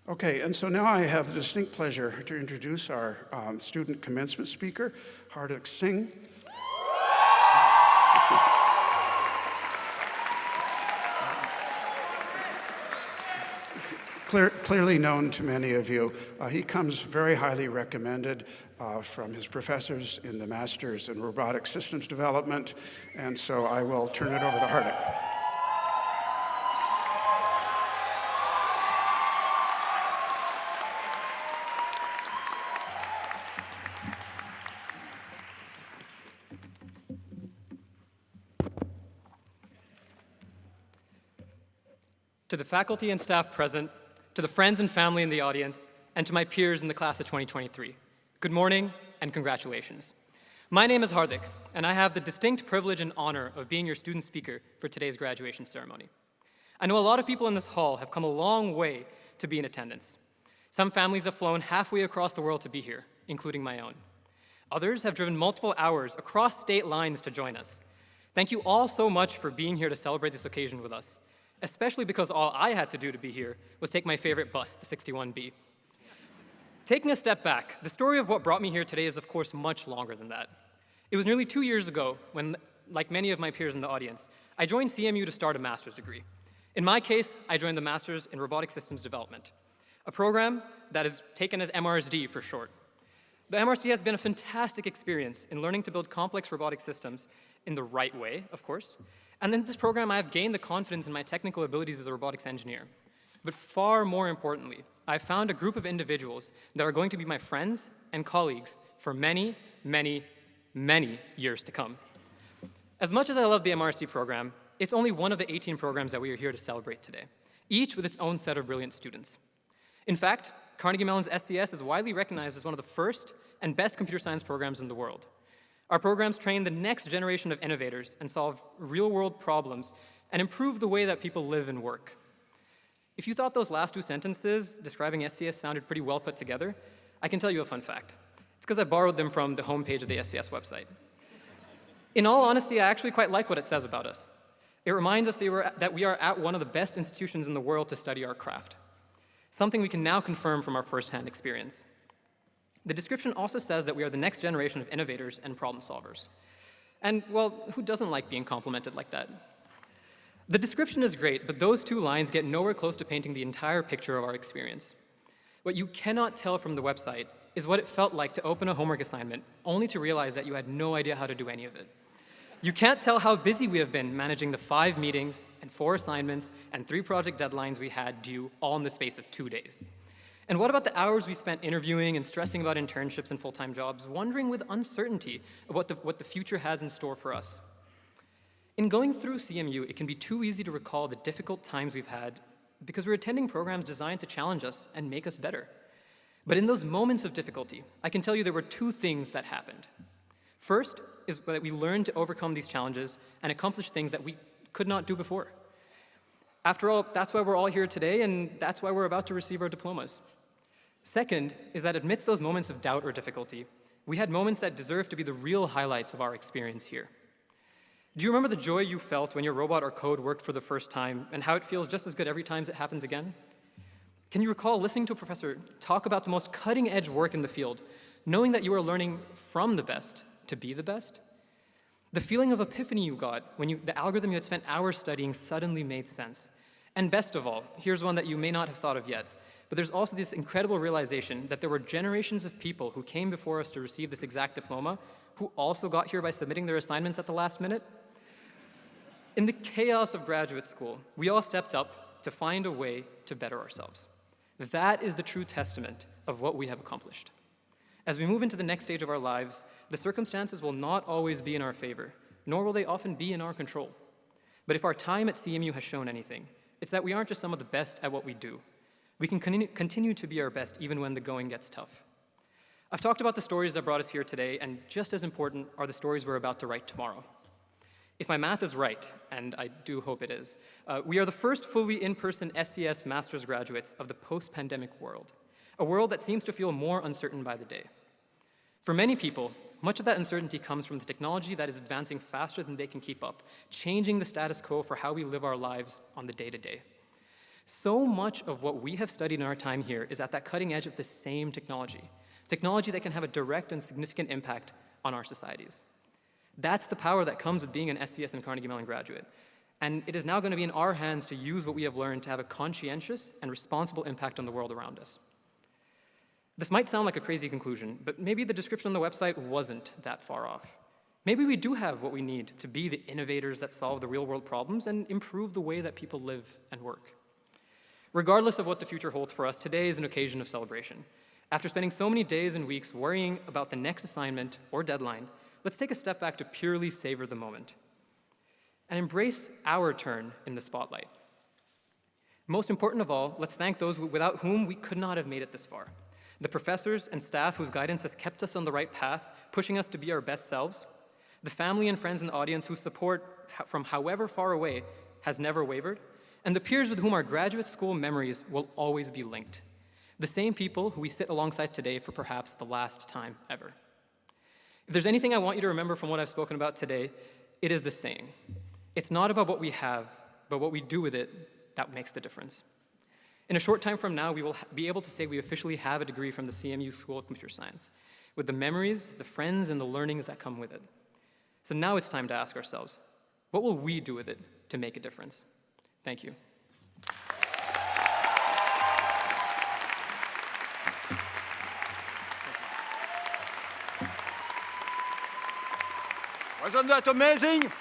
Okay, and so now I have the distinct pleasure to introduce our student commencement speaker, Hardik Singh. Clearly known to many of you, he comes very highly recommended from his professors in the Masters in Robotic Systems Development, and so I will turn it over to Hardik. To the faculty and staff present, to the friends and family in the audience, and to my peers in the class of 2023, good morning and congratulations. My name is Hardik, and I have the distinct privilege and honor of being your student speaker for today's graduation ceremony. I know a lot of people in this hall have come a long way to be in attendance. Some families have flown halfway across the world to be here, including my own. Others have driven multiple hours across state lines to join us. Thank you all so much for being here to celebrate this occasion with us, especially because all I had to do to be here was take my favorite bus, the 61B. Taking a step back, the story of what brought me here today is of course much longer than that. It was nearly 2 years ago when, like many of my peers in the audience, I joined CMU to start a master's degree. In my case, I joined the Master's in Robotic Systems Development, a program that is taken as MRSD for short. The MRSD has been a fantastic experience in learning to build complex robotic systems in the right way, of course. And in this program, I have gained the confidence in my technical abilities as a robotics engineer. But far more importantly, I've found a group of individuals that are going to be my friends and colleagues for many, many, many years to come. As much as I love the MRSD program, it's only one of the 18 programs that we are here to celebrate today, each with its own set of brilliant students. In fact, Carnegie Mellon's SCS is widely recognized as one of the first and best computer science programs in the world. Our programs train the next generation of innovators and solve real-world problems and improve the way that people live and work. If you thought those last two sentences describing SCS sounded pretty well put together, I can tell you a fun fact. It's because I borrowed them from the homepage of the SCS website. In all honesty, I actually quite like what it says about us. It reminds us that we are at one of the best institutions in the world to study our craft, something we can now confirm from our firsthand experience. The description also says that we are the next generation of innovators and problem solvers. And, well, who doesn't like being complimented like that? The description is great, but those two lines get nowhere close to painting the entire picture of our experience. What you cannot tell from the website is what it felt like to open a homework assignment, only to realize that you had no idea how to do any of it. You can't tell how busy we have been managing the 5 meetings and 4 assignments and 3 project deadlines we had due all in the space of 2 days. And what about the hours we spent interviewing and stressing about internships and full-time jobs, wondering with uncertainty about what the future has in store for us? In going through CMU, it can be too easy to recall the difficult times we've had because we're attending programs designed to challenge us and make us better. But in those moments of difficulty, I can tell you there were 2 things that happened. First is that we learned to overcome these challenges and accomplish things that we could not do before. After all, that's why we're all here today, and that's why we're about to receive our diplomas. Second is that amidst those moments of doubt or difficulty, we had moments that deserve to be the real highlights of our experience here. Do you remember the joy you felt when your robot or code worked for the first time and how it feels just as good every time it happens again? Can you recall listening to a professor talk about the most cutting-edge work in the field, knowing that you are learning from the best to be the best? The feeling of epiphany you got when the algorithm you had spent hours studying suddenly made sense. And best of all, here's one that you may not have thought of yet, but there's also this incredible realization that there were generations of people who came before us to receive this exact diploma who also got here by submitting their assignments at the last minute. In the chaos of graduate school, we all stepped up to find a way to better ourselves. That is the true testament of what we have accomplished. As we move into the next stage of our lives, the circumstances will not always be in our favor, nor will they often be in our control. But if our time at CMU has shown anything, it's that we aren't just some of the best at what we do. We can continue to be our best even when the going gets tough. I've talked about the stories that brought us here today, and just as important are the stories we're about to write tomorrow. If my math is right, and I do hope it is, we are the first fully in-person SCS master's graduates of the post-pandemic world, a world that seems to feel more uncertain by the day. For many people, much of that uncertainty comes from the technology that is advancing faster than they can keep up, changing the status quo for how we live our lives on the day-to-day. So much of what we have studied in our time here is at that cutting edge of the same technology that can have a direct and significant impact on our societies. That's the power that comes with being an SCS and Carnegie Mellon graduate. And it is now going to be in our hands to use what we have learned to have a conscientious and responsible impact on the world around us. This might sound like a crazy conclusion, but maybe the description on the website wasn't that far off. Maybe we do have what we need to be the innovators that solve the real-world problems and improve the way that people live and work. Regardless of what the future holds for us, today is an occasion of celebration. After spending so many days and weeks worrying about the next assignment or deadline, let's take a step back to purely savor the moment and embrace our turn in the spotlight. Most important of all, let's thank those without whom we could not have made it this far. The professors and staff whose guidance has kept us on the right path, pushing us to be our best selves. The family and friends in the audience whose support from however far away has never wavered. And the peers with whom our graduate school memories will always be linked. The same people who we sit alongside today for perhaps the last time ever. If there's anything I want you to remember from what I've spoken about today, it is this saying. It's not about what we have, but what we do with it that makes the difference. In a short time from now, we will be able to say we officially have a degree from the CMU School of Computer Science, with the memories, the friends, and the learnings that come with it. So now it's time to ask ourselves, what will we do with it to make a difference? Thank you. Wasn't that amazing?